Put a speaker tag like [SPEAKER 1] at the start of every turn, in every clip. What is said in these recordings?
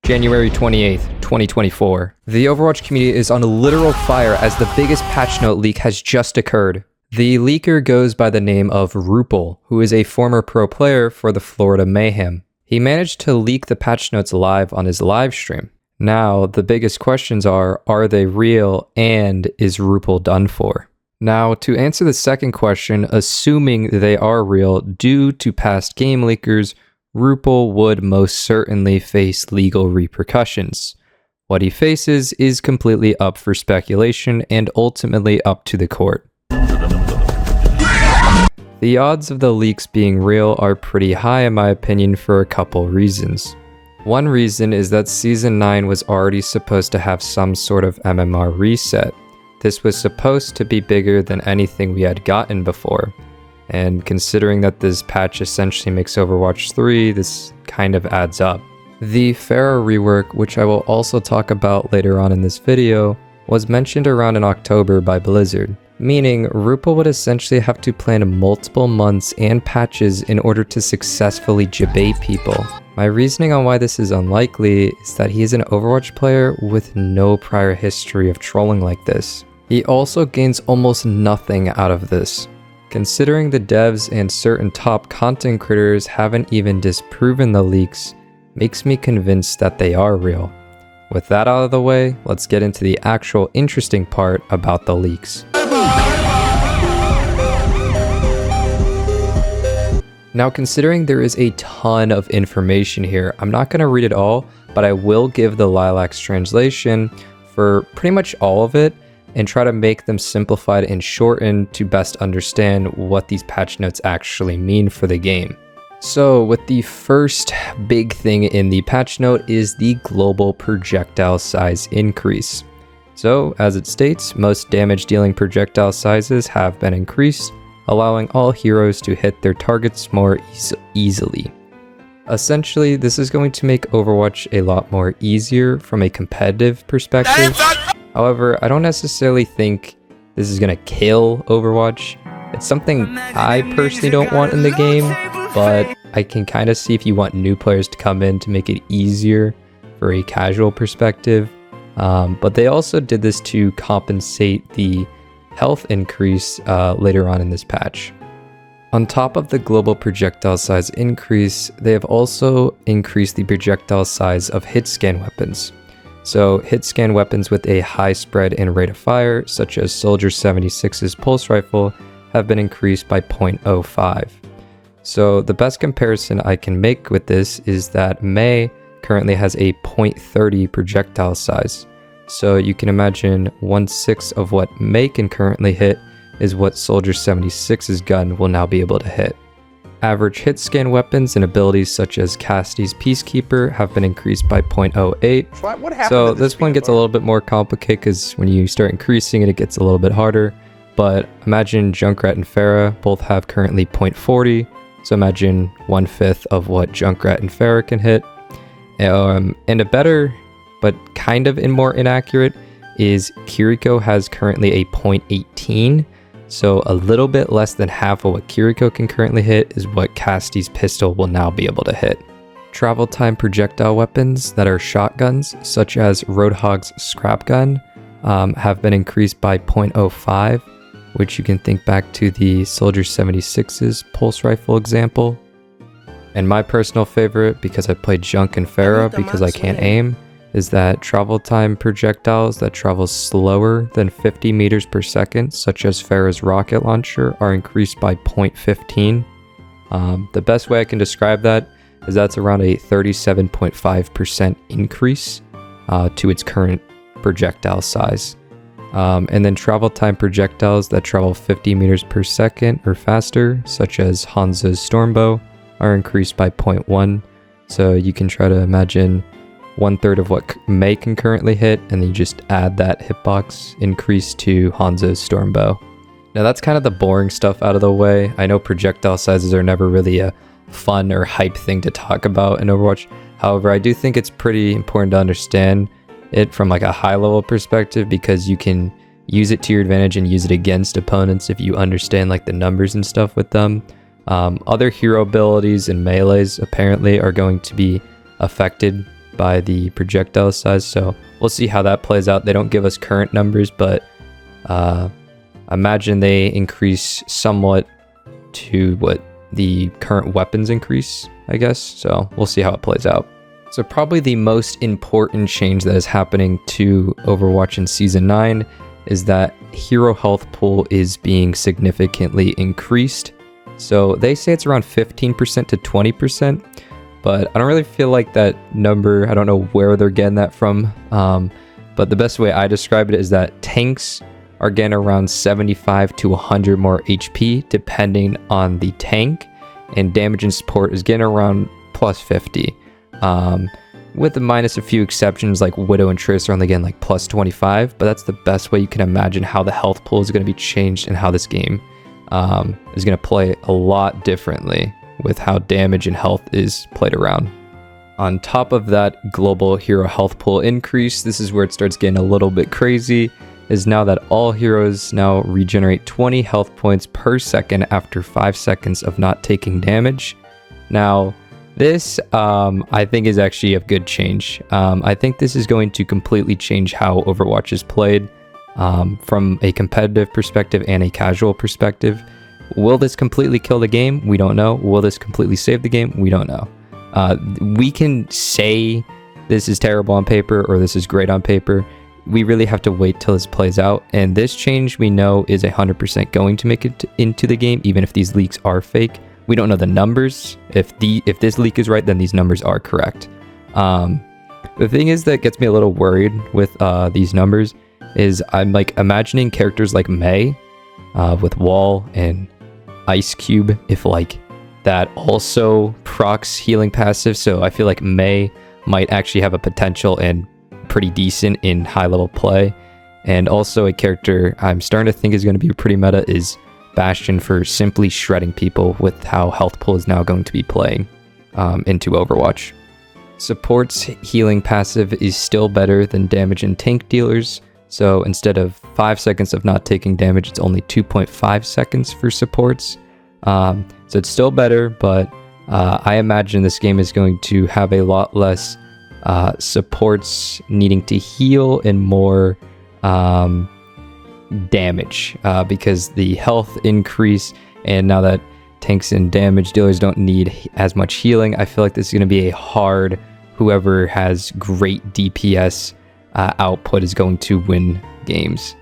[SPEAKER 1] January 28th, 2024. The Overwatch community is on a literal fire as the biggest patch note leak has just occurred. The leaker goes by the name of Rupel, who is a former pro player for the Florida Mayhem. He managed to leak the patch notes live on his live stream. Now, the biggest questions are they real, and is Rupel done for? Now, to answer the second question, assuming they are real due to past game leakers, Rupel would most certainly face legal repercussions. What he faces is completely up for speculation and ultimately up to the court. The odds of the leaks being real are pretty high in my opinion for a couple reasons. One reason is that Season 9 was already supposed to have some sort of MMR reset. This was supposed to be bigger than anything we had gotten before. And considering that this patch essentially makes Overwatch 3, this kind of adds up. The Pharah rework, which I will also talk about later on in this video, was mentioned around in October by Blizzard, meaning Rupel would essentially have to plan multiple months and patches in order to successfully jabait people. My reasoning on why this is unlikely is that he is an Overwatch player with no prior history of trolling like this. He also gains almost nothing out of this. Considering the devs and certain top content creators haven't even disproven the leaks, makes me convinced that they are real. With that out of the way, let's get into the actual interesting part about the leaks. Now, considering there is a ton of information here, I'm not going to read it all, but I will give the Lilacs translation for pretty much all of it, and try to make them simplified and shortened to best understand what these patch notes actually mean for the game. So with the first big thing in the patch note is the global projectile size increase. So as it states, most damage dealing projectile sizes have been increased, allowing all heroes to hit their targets more easily. Essentially, this is going to make Overwatch a lot more easier from a competitive perspective. However, I don't necessarily think this is going to kill Overwatch. It's something I personally don't want in the game, but I can kind of see if you want new players to come in to make it easier for a casual perspective. But they also did this to compensate the health increase later on in this patch. On top of the global projectile size increase, they have also increased the projectile size of hit scan weapons. So hit scan weapons with a high spread and rate of fire, such as Soldier 76's pulse rifle, have been increased by 0.05. So the best comparison I can make with this is that Mei currently has a 0.30 projectile size. So you can imagine 1/6 of what Mei can currently hit is what Soldier 76's gun will now be able to hit. Average hit scan weapons and abilities such as Cassidy's Peacekeeper have been increased by 0.08. So this one gets a little bit more complicated because when you start increasing it, it gets a little bit harder. But imagine Junkrat and Pharah both have currently 0.40. So imagine 1/5 of what Junkrat and Pharah can hit. And a better, but kind of more inaccurate, is Kiriko has currently a 0.18. So a little bit less than half of what Kiriko can currently hit is what Cassidy's pistol will now be able to hit. Travel time projectile weapons that are shotguns, such as Roadhog's scrap gun, have been increased by 0.05, which you can think back to the Soldier 76's pulse rifle example. And my personal favorite, because I played Junk and Pharah because I can't aim, is that travel time projectiles that travel slower than 50 meters per second, such as Pharah's rocket launcher, are increased by 0.15. The best way I can describe that is that's around a 37.5% increase to its current projectile size. And then travel time projectiles that travel 50 meters per second or faster, such as Hanzo's Stormbow, are increased by 0.1. So you can try to imagine 1/3 of what Mei can currently hit, and then you just add that hitbox increase to Hanzo's Stormbow. Now that's kind of the boring stuff out of the way. I know projectile sizes are never really a fun or hype thing to talk about in Overwatch. However, I do think it's pretty important to understand it from like a high level perspective, because you can use it to your advantage and use it against opponents if you understand like the numbers and stuff with them. Other hero abilities and melees apparently are going to be affected by the projectile size, so we'll see how that plays out. They don't give us current numbers, but imagine they increase somewhat to what the current weapons increase, I guess. So we'll see how it plays out. So probably the most important change that is happening to Overwatch in Season 9 is that hero health pool is being significantly increased. So they say it's around 15% to 20%, but I don't really feel like that number, I don't know where they're getting that from. But the best way I describe it is that tanks are getting around 75 to 100 more HP depending on the tank, and damage and support is getting around plus 50. With minus a few exceptions like Widow and Tracer only getting like plus 25, but that's the best way you can imagine how the health pool is going to be changed and how this game is going to play a lot differently with how damage and health is played around. On top of that global hero health pool increase, this is where it starts getting a little bit crazy, is now that all heroes now regenerate 20 health points per second after 5 seconds of not taking damage. Now, this I think is actually a good change. I think this is going to completely change how Overwatch is played from a competitive perspective and a casual perspective. Will this completely kill the game? We don't know. Will this completely save the game? We don't know. We can say this is terrible on paper or this is great on paper. We really have to wait till this plays out. And this change we know is 100% going to make it into the game, even if these leaks are fake. We don't know the numbers. If this leak is right, then these numbers are correct. The thing is that gets me a little worried with these numbers is I'm like imagining characters like Mei with Wall and Ice Cube, if like that also procs healing passive. So I feel like Mei might actually have a potential and pretty decent in high level play. And also a character I'm starting to think is going to be pretty meta is Bastion, for simply shredding people with how health pool is now going to be playing into Overwatch. Support's healing passive is still better than damage and tank dealers. So instead of 5 seconds of not taking damage, it's only 2.5 seconds for supports. So it's still better, but I imagine this game is going to have a lot less supports needing to heal and more damage because the health increase, and now that tanks and damage dealers don't need as much healing, I feel like this is going to be a hard, whoever has great DPS output is going to win games.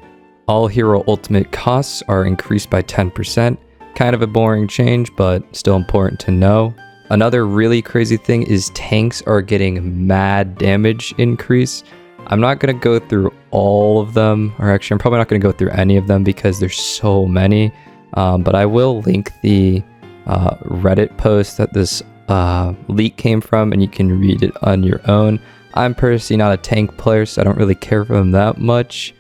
[SPEAKER 1] All hero ultimate costs are increased by 10%. Kind of a boring change, but still important to know. Another really crazy thing is tanks are getting mad damage increase. I'm not going to go through all of them, or actually I'm probably not going to go through any of them because there's so many, but I will link the Reddit post that this leak came from, and you can read it on your own. I'm personally not a tank player, so I don't really care for them that much,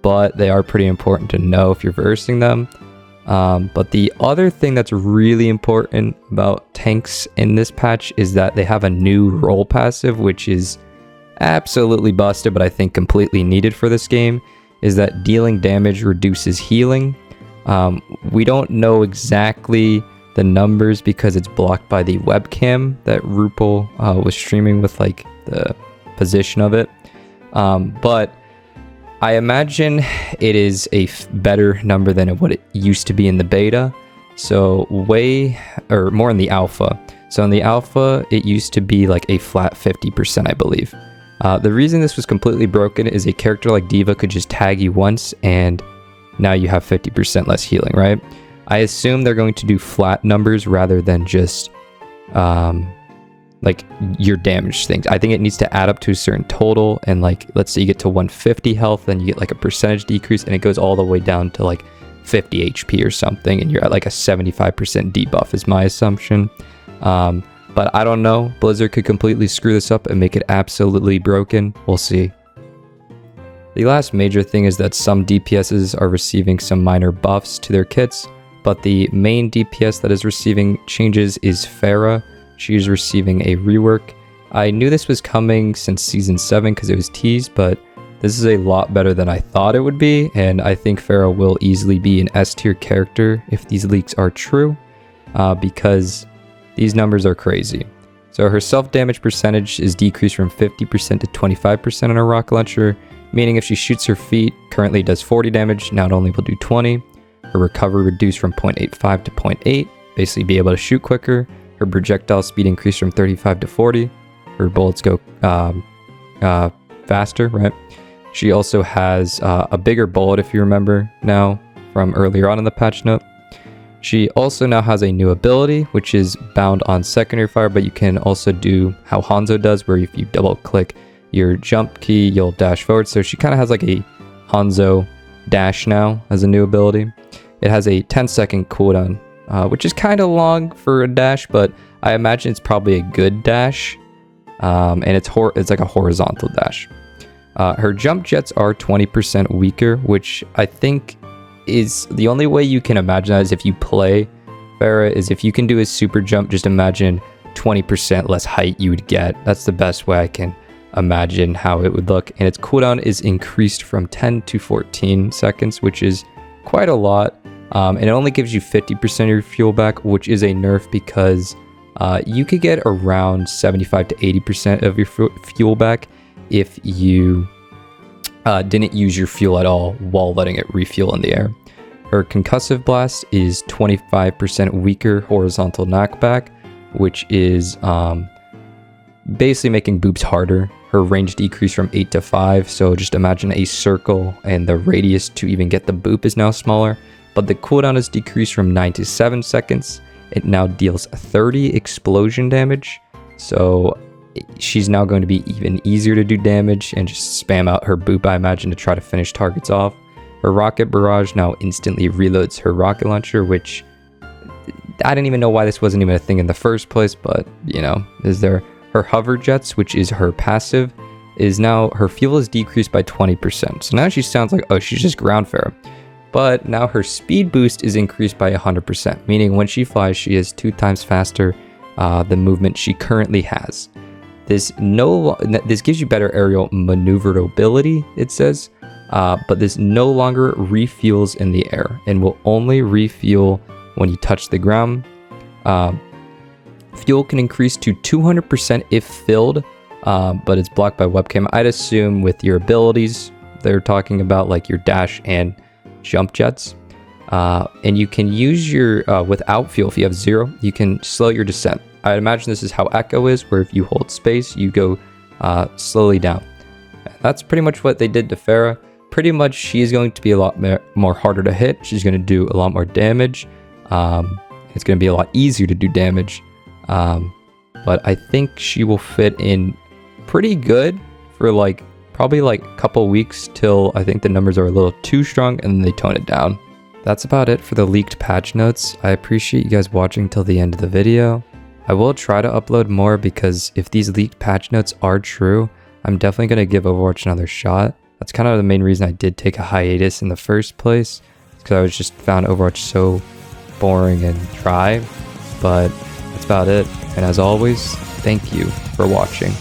[SPEAKER 1] but they are pretty important to know if you're versing them. But the other thing that's really important about tanks in this patch is that they have a new role passive, which is absolutely busted, but I think completely needed for this game, is that dealing damage reduces healing. We don't know exactly the numbers because it's blocked by the webcam that Rupal was streaming with, like the position of it. But I imagine it is a better number than what it used to be in the beta. So more in the alpha. So in the alpha, it used to be like a flat 50%, I believe. The reason this was completely broken is a character like D.Va could just tag you once and now you have 50% less healing, right? I assume they're going to do flat numbers rather than just like your damage things. I think it needs to add up to a certain total, and like let's say you get to 150 health, then you get like a percentage decrease, and it goes all the way down to like 50 HP or something, and you're at like a 75% debuff is my assumption. But I don't know. Blizzard could completely screw this up and make it absolutely broken. We'll see. The last major thing is that some DPSs are receiving some minor buffs to their kits, but the main DPS that is receiving changes is Pharah. She is receiving a rework. I knew this was coming since Season 7 because it was teased, but this is a lot better than I thought it would be, and I think Pharah will easily be an S tier character if these leaks are true, because these numbers are crazy. So her self-damage percentage is decreased from 50% to 25% on her rocket launcher, meaning if she shoots her feet, currently does 40 damage, now it only will do 20. Her recovery reduced from 0.85 to 0.8, basically be able to shoot quicker. Her projectile speed increased from 35 to 40. Her bullets go faster, right? She also has a bigger bullet, if you remember now, from earlier on in the patch note. She also now has a new ability, which is bound on secondary fire, but you can also do how Hanzo does, where if you double click your jump key, you'll dash forward. So she kind of has like a Hanzo dash now as a new ability. It has a 10-second cooldown, which is kind of long for a dash, but I imagine it's probably a good dash. And it's like a horizontal dash. Her jump jets are 20% weaker, which I think is the only way you can imagine that is if you play Pharah, is if you can do a super jump, just imagine 20% less height you would get. That's the best way I can imagine how it would look. And its cooldown is increased from 10 to 14 seconds, which is quite a lot. And it only gives you 50% of your fuel back, which is a nerf because you could get around 75 to 80% of your fuel back if you didn't use your fuel at all while letting it refuel in the air. Her concussive blast is 25% weaker horizontal knockback, which is basically making boops harder. Her range decreased from 8 to 5, so just imagine a circle and the radius to even get the boop is now smaller. But the cooldown is decreased from 9 to 7 seconds. It now deals 30 explosion damage, so she's now going to be even easier to do damage and just spam out her boop, I imagine, to try to finish targets off. Her rocket barrage now instantly reloads her rocket launcher, which I didn't even know why this wasn't even a thing in the first place, but you know, is there. Her hover jets, which is her passive, is now her fuel is decreased by 20%. So now she sounds like, oh, she's just ground Pharah. But now her speed boost is increased by 100%, meaning when she flies, she is 2 times faster the movement she currently has. This gives you better aerial maneuverability, it says, but this no longer refuels in the air and will only refuel when you touch the ground. Fuel can increase to 200% if filled, but it's blocked by webcam. I'd assume with your abilities, they're talking about like your dash and jump jets. And you can use your, without fuel, if you have 0, you can slow your descent. I imagine this is how Echo is, where if you hold space, you go slowly down. That's pretty much what they did to Pharah. Pretty much she is going to be a lot more harder to hit. She's going to do a lot more damage. It's going to be a lot easier to do damage. But I think she will fit in pretty good for like probably like a couple weeks till I think the numbers are a little too strong and then they tone it down. That's about it for the leaked patch notes. I appreciate you guys watching till the end of the video. I will try to upload more because if these leaked patch notes are true, I'm definitely going to give Overwatch another shot. That's kind of the main reason I did take a hiatus in the first place, because I was just found Overwatch so boring and dry. But that's about it. And as always, thank you for watching.